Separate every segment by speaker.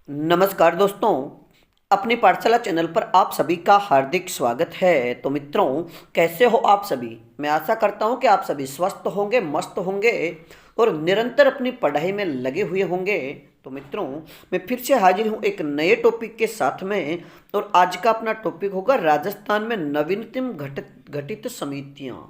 Speaker 1: नमस्कार दोस्तों। अपनी पाठशाला चैनल पर आप सभी का हार्दिक स्वागत है। तो मित्रों, कैसे हो आप सभी? मैं आशा करता हूं कि आप सभी स्वस्थ होंगे, मस्त होंगे और निरंतर अपनी पढ़ाई में लगे हुए होंगे। तो मित्रों, मैं फिर से हाजिर हूं एक नए टॉपिक के साथ में। और आज का अपना टॉपिक होगा राजस्थान में नवीनतम घटित घटित समितियां।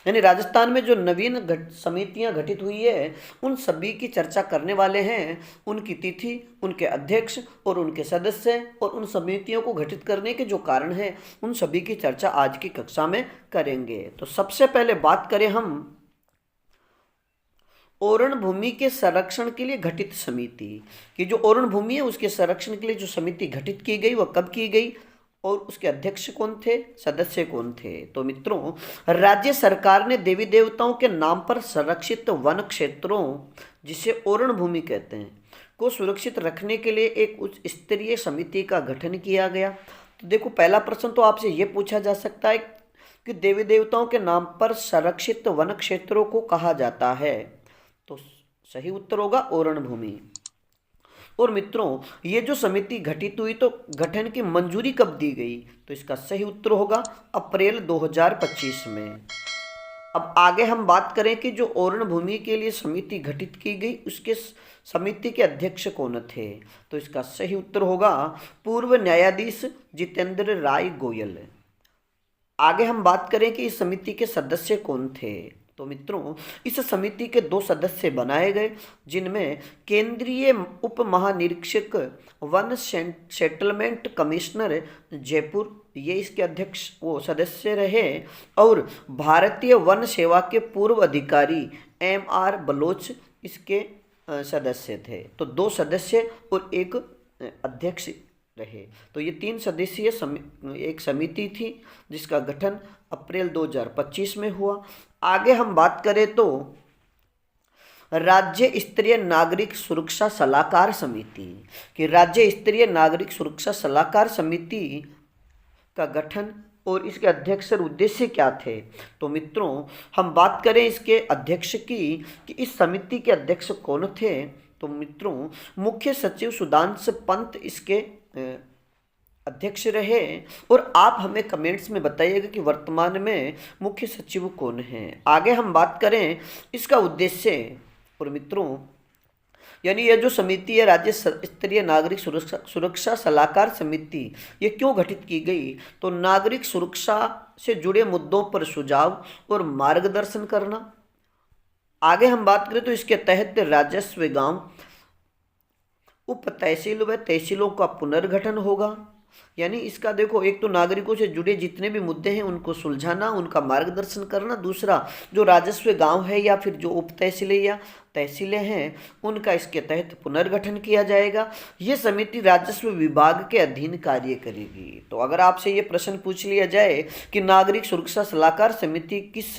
Speaker 1: यानी राजस्थान में जो नवीन समितियां गठित हुई है, उन सभी की चर्चा करने वाले हैं। उनकी तिथि, उनके अध्यक्ष और उनके सदस्य और उन समितियों को गठित करने के जो कारण हैं, उन सभी की चर्चा आज की कक्षा में करेंगे। तो सबसे पहले बात करें हम ओरण भूमि के संरक्षण के लिए गठित समिति कि जो ओरण भूमि है उसके संरक्षण के लिए जो समिति गठित की गई वह कब की गई और उसके अध्यक्ष कौन थे, सदस्य कौन थे। तो मित्रों, राज्य सरकार ने देवी देवताओं के नाम पर संरक्षित वन क्षेत्रों, जिसे ओरण भूमि कहते हैं, को सुरक्षित रखने के लिए एक उच्च स्तरीय समिति का गठन किया गया। तो देखो, पहला प्रश्न तो आपसे यह पूछा जा सकता है कि देवी देवताओं के नाम पर संरक्षित वन क्षेत्रों को कहा जाता है। तो सही उत्तर होगा ओरण भूमि। और मित्रों, ये जो समिति गठित हुई तो गठन की मंजूरी कब दी गई? तो इसका सही उत्तर होगा अप्रैल 2025 में। अब आगे हम बात करें कि जो ओरण भूमि के लिए समिति गठित की गई उसके समिति के अध्यक्ष कौन थे। तो इसका सही उत्तर होगा पूर्व न्यायाधीश जितेंद्र राय गोयल। आगे हम बात करें कि इस समिति के सदस्य कौन थे। तो मित्रों, इस समिति के 2 सदस्य बनाए गए, जिनमें केंद्रीय उप महानिरीक्षक वन सेटलमेंट कमिश्नर जयपुर, ये इसके अध्यक्ष वो सदस्य रहे, और भारतीय वन सेवा के पूर्व अधिकारी MR बलोच इसके सदस्य थे। तो 2 सदस्य और एक अध्यक्ष रहे। तो ये 3 सदस्यीय एक समिति थी जिसका गठन अप्रैल 2025 में हुआ। आगे हम बात करें तो राज्य स्तरीय नागरिक सुरक्षा सलाहकार समिति कि राज्य स्तरीय नागरिक सुरक्षा सलाहकार समिति का गठन और इसके अध्यक्ष और उद्देश्य क्या थे। तो मित्रों, हम बात करें इसके अध्यक्ष की कि इस समिति के अध्यक्ष कौन थे। तो मित्रों, मुख्य सचिव सुधांशु पंत इसके अध्यक्ष रहे। और आप हमें कमेंट्स में बताइएगा कि वर्तमान में मुख्य सचिव कौन है। आगे हम बात करें इसका उद्देश्य। और मित्रों, यानी यह जो समिति है राज्य स्तरीय नागरिक सुरक्षा सलाहकार समिति, ये क्यों गठित की गई? तो नागरिक सुरक्षा से जुड़े मुद्दों पर सुझाव और मार्गदर्शन करना। आगे हम बात करें तो इसके तहत राजस्व गांव, उप तहसील व तहसीलों का पुनर्गठन होगा। यानी इसका देखो, एक तो नागरिकों से जुड़े जितने भी मुद्दे हैं उनको सुलझाना, उनका मार्गदर्शन करना। दूसरा, जो राजस्व गांव है या फिर जो उप तहसीलें या तहसीलें हैं, उनका इसके तहत पुनर्गठन किया जाएगा। ये समिति राजस्व विभाग के अधीन कार्य करेगी। तो अगर आपसे ये प्रश्न पूछ लिया जाए कि नागरिक सुरक्षा सलाहकार समिति किस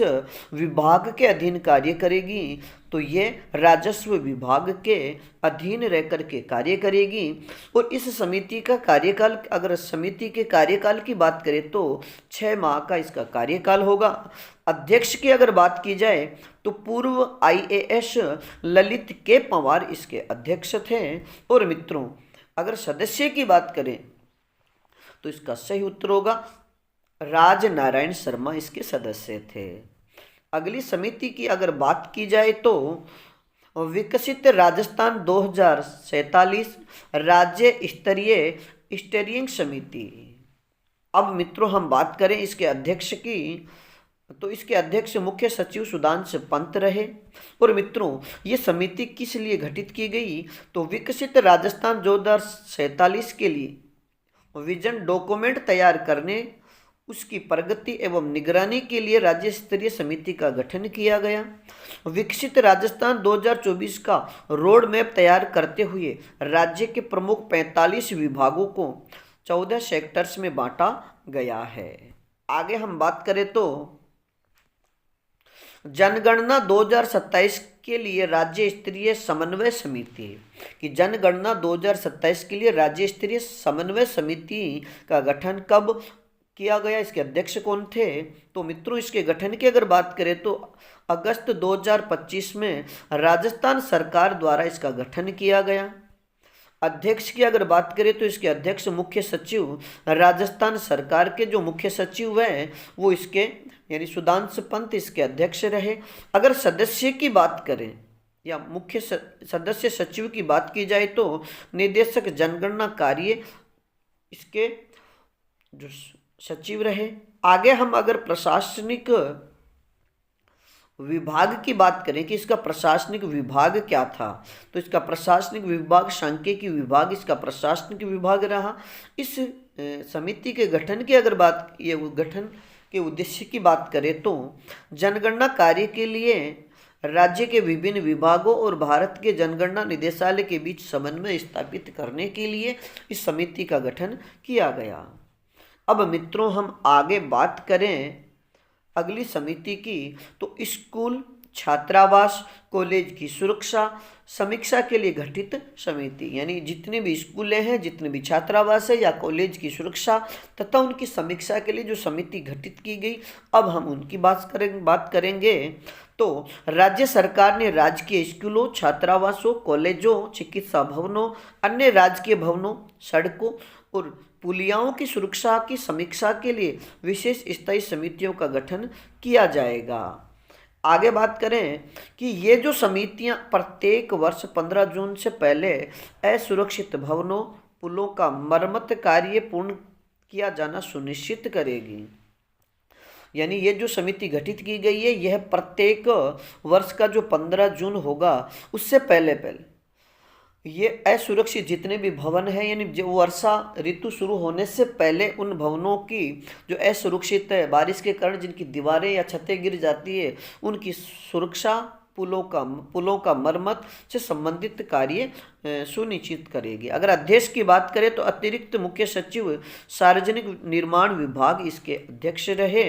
Speaker 1: विभाग के अधीन कार्य करेगी, तो ये राजस्व विभाग के अधीन रहकर के कार्य करेगी। और इस समिति का कार्यकाल, अगर समिति के कार्यकाल की बात करें तो 6 माह का इसका कार्यकाल होगा। अध्यक्ष की अगर बात की जाए तो पूर्व IAS ललित के पंवार इसके अध्यक्ष थे। और मित्रों, अगर सदस्य की बात करें तो इसका सही उत्तर होगा राज नारायण शर्मा इसके सदस्य थे। अगली समिति की अगर बात की जाए तो विकसित राजस्थान 2047 राज्य स्तरीय स्टीयरिंग समिति। अब मित्रों, हम बात करें इसके अध्यक्ष की तो इसके अध्यक्ष मुख्य सचिव सुधांशु पंत रहे। और मित्रों, ये समिति किस लिए गठित की गई? तो विकसित राजस्थान 2047 के लिए विजन डॉक्यूमेंट तैयार करने, उसकी प्रगति एवं निगरानी के लिए राज्य स्तरीय समिति का गठन किया गया। विकसित राजस्थान 2024 का रोड मैप तैयार करते हुए राज्य के प्रमुख 45 विभागों को 14 सेक्टर्स में बांटा गया है। आगे हम बात करें तो जनगणना 2027 के लिए राज्य स्तरीय समन्वय समिति कि जनगणना 2027 के लिए राज्य स्तरीय समन्वय समिति का गठन कब किया गया, इसके अध्यक्ष कौन थे? तो मित्रों, इसके गठन की अगर बात करें तो अगस्त 2025 में राजस्थान सरकार द्वारा इसका गठन किया गया। अध्यक्ष की अगर बात करें तो इसके अध्यक्ष मुख्य सचिव राजस्थान सरकार के जो मुख्य सचिव हैं वो इसके यानी सुधांशु पंत इसके अध्यक्ष रहे। अगर सदस्य की बात करें या मुख्य सदस्य सचिव की बात की जाए तो निदेशक जनगणना कार्य इसके जो सचिव रहे। आगे हम अगर प्रशासनिक विभाग की बात करें कि इसका प्रशासनिक विभाग क्या था, तो इसका प्रशासनिक विभाग सांख्यिकी विभाग इसका प्रशासनिक विभाग रहा। इस समिति के गठन की अगर बात ये गठन के उद्देश्य की बात करें तो जनगणना कार्य के लिए राज्य के विभिन्न विभागों और भारत के जनगणना निदेशालय के बीच समन्वय स्थापित करने के लिए इस समिति का गठन किया गया। अब मित्रों हम आगे बात करें अगली समिति की, तो स्कूल छात्रावास कॉलेज की सुरक्षा समीक्षा के लिए गठित समिति, यानी जितने भी स्कूलें हैं जितने भी छात्रावास है या कॉलेज की सुरक्षा तथा उनकी समीक्षा के लिए जो समिति गठित की गई, अब हम उनकी बात करेंगे। तो राज्य सरकार ने राजकीय स्कूलों छात्रावासों कॉलेजों चिकित्सा भवनों अन्य राजकीय भवनों सड़कों और पुलियाओं की सुरक्षा की समीक्षा के लिए विशेष स्थायी समितियों का गठन किया जाएगा। आगे बात करें कि ये जो समितियां प्रत्येक वर्ष 15 जून से पहले असुरक्षित भवनों पुलों का मरम्मत कार्य पूर्ण किया जाना सुनिश्चित करेगी। यानी ये जो समिति गठित की गई है यह प्रत्येक वर्ष का जो 15 जून होगा उससे पहले ये असुरक्षित जितने भी भवन हैं यानी जो वर्षा ऋतु शुरू होने से पहले उन भवनों की जो असुरक्षित है बारिश के कारण जिनकी दीवारें या छतें गिर जाती है उनकी सुरक्षा पुलों का मरम्मत से संबंधित कार्य सुनिश्चित करेगी। अगर अध्यक्ष की बात करें तो अतिरिक्त मुख्य सचिव सार्वजनिक निर्माण विभाग इसके अध्यक्ष रहे।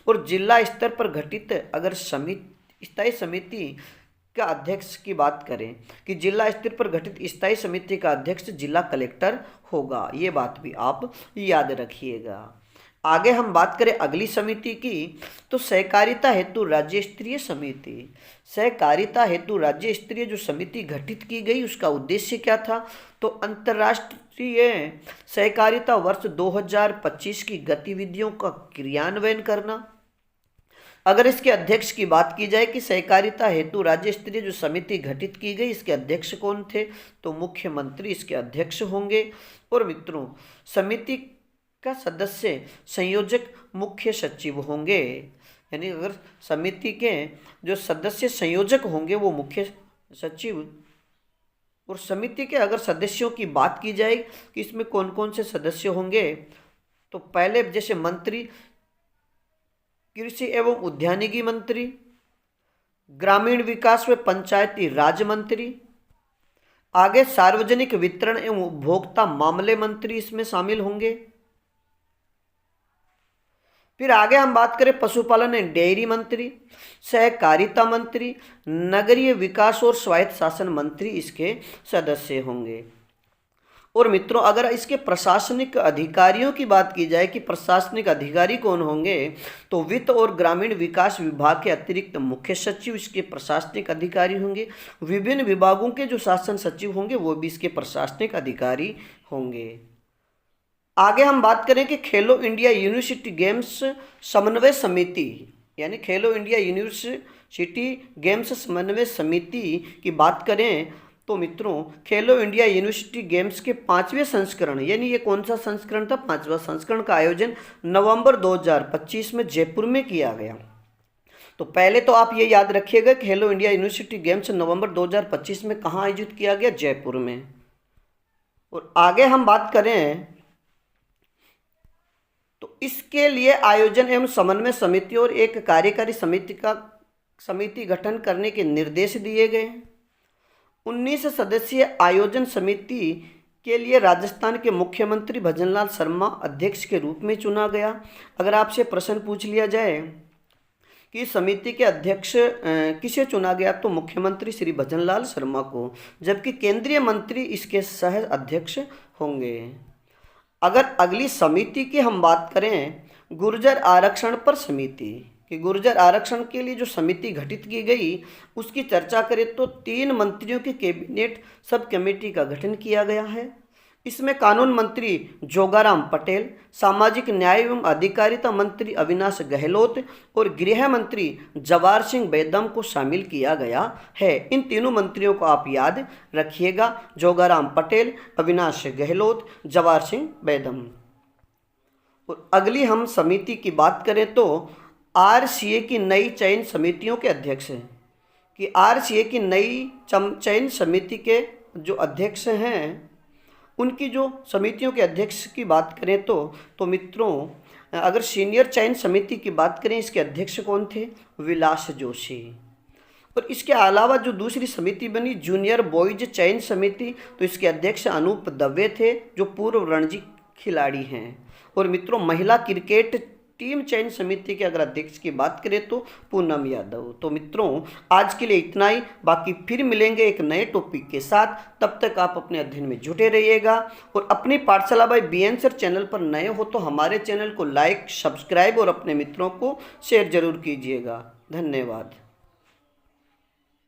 Speaker 1: और जिला स्तर पर गठित अगर स्थायी समिति का अध्यक्ष की बात करें कि जिला स्तर पर गठित स्थायी समिति का अध्यक्ष जिला कलेक्टर होगा, ये बात भी आप याद रखिएगा। आगे हम बात करें अगली समिति की, तो सहकारिता हेतु राज्य स्तरीय समिति। सहकारिता हेतु राज्य स्तरीय जो समिति गठित की गई उसका उद्देश्य क्या था, तो अंतर्राष्ट्रीय सहकारिता वर्ष 2025 की गतिविधियों का क्रियान्वयन करना। अगर इसके अध्यक्ष की बात की जाए कि सहकारिता हेतु राज्य स्तरीय जो समिति गठित की गई इसके अध्यक्ष कौन थे, तो मुख्यमंत्री इसके अध्यक्ष होंगे। और मित्रों समिति का सदस्य संयोजक मुख्य सचिव होंगे, यानी अगर समिति के जो सदस्य संयोजक होंगे वो मुख्य सचिव। और समिति के अगर सदस्यों की बात की जाए कि इसमें कौन कौन से सदस्य होंगे, तो पहले जैसे मंत्री कृषि एवं उद्यानिकी मंत्री, ग्रामीण विकास व पंचायती राज मंत्री, आगे सार्वजनिक वितरण एवं उपभोक्ता मामले मंत्री इसमें शामिल होंगे। फिर आगे हम बात करें पशुपालन एवं डेयरी मंत्री, सहकारिता मंत्री, नगरीय विकास और स्वायत्त शासन मंत्री इसके सदस्य होंगे। और मित्रों अगर इसके प्रशासनिक अधिकारियों की बात की जाए कि प्रशासनिक अधिकारी कौन होंगे, तो वित्त और ग्रामीण विकास विभाग के अतिरिक्त मुख्य सचिव इसके प्रशासनिक अधिकारी होंगे। विभिन्न विभागों के जो शासन सचिव होंगे वो भी इसके प्रशासनिक अधिकारी होंगे। आगे हम बात करें कि खेलो इंडिया यूनिवर्सिटी गेम्स समन्वय समिति, यानी खेलो इंडिया यूनिवर्सिटी गेम्स समन्वय समिति की बात करें तो मित्रों खेलो इंडिया यूनिवर्सिटी गेम्स के 5वें संस्करण, यानी ये कौन सा संस्करण था, 5वां संस्करण का आयोजन नवंबर 2025 में जयपुर में किया गया। तो पहले तो आप ये याद रखिएगा खेलो इंडिया यूनिवर्सिटी गेम्स नवंबर 2025 में कहाँ आयोजित किया गया, जयपुर में। और आगे हम बात करें तो इसके लिए आयोजन एवं समन्वय समिति और एक कार्यकारी समिति गठन करने के निर्देश दिए गए। 19 सदस्यीय आयोजन समिति के लिए राजस्थान के मुख्यमंत्री भजनलाल शर्मा अध्यक्ष के रूप में चुना गया। अगर आपसे प्रश्न पूछ लिया जाए कि समिति के अध्यक्ष किसे चुना गया, तो मुख्यमंत्री श्री भजनलाल शर्मा को, जबकि केंद्रीय मंत्री इसके सह अध्यक्ष होंगे। अगर अगली समिति की हम बात करें गुर्जर आरक्षण पर समिति, कि गुर्जर आरक्षण के लिए जो समिति गठित की गई उसकी चर्चा करें तो 3 मंत्रियों की कैबिनेट सब कमेटी का गठन किया गया है। इसमें कानून मंत्री जोगाराम पटेल, सामाजिक न्याय एवं अधिकारिता मंत्री अविनाश गहलोत और गृह मंत्री जवाहर सिंह बेदम को शामिल किया गया है। इन तीनों मंत्रियों को आप याद रखिएगा, जोगाराम पटेल, अविनाश गहलोत, जवाहर सिंह बेदम। और अगली हम समिति की बात करें तो आरसीए की नई चयन समितियों के अध्यक्ष हैं कि आरसीए की नई चयन समिति के जो अध्यक्ष हैं उनकी जो समितियों के अध्यक्ष की बात करें तो मित्रों अगर सीनियर चयन समिति की बात करें इसके अध्यक्ष कौन थे? विलास जोशी। और इसके अलावा जो दूसरी समिति बनी जूनियर बॉयज चयन समिति, तो इसके अध्यक्ष अनूप दवे थे जो पूर्व रणजी खिलाड़ी हैं। और मित्रों महिला क्रिकेट टीम चयन समिति के अगर अध्यक्ष की बात करें तो पूनम यादव। तो मित्रों आज के लिए इतना ही, बाकी फिर मिलेंगे एक नए टॉपिक के साथ। तब तक आप अपने अध्ययन में जुटे रहिएगा और अपनी पाठशाला बाय बीएन सर चैनल पर नए हो तो हमारे चैनल को लाइक, सब्सक्राइब और अपने मित्रों को शेयर जरूर कीजिएगा। धन्यवाद।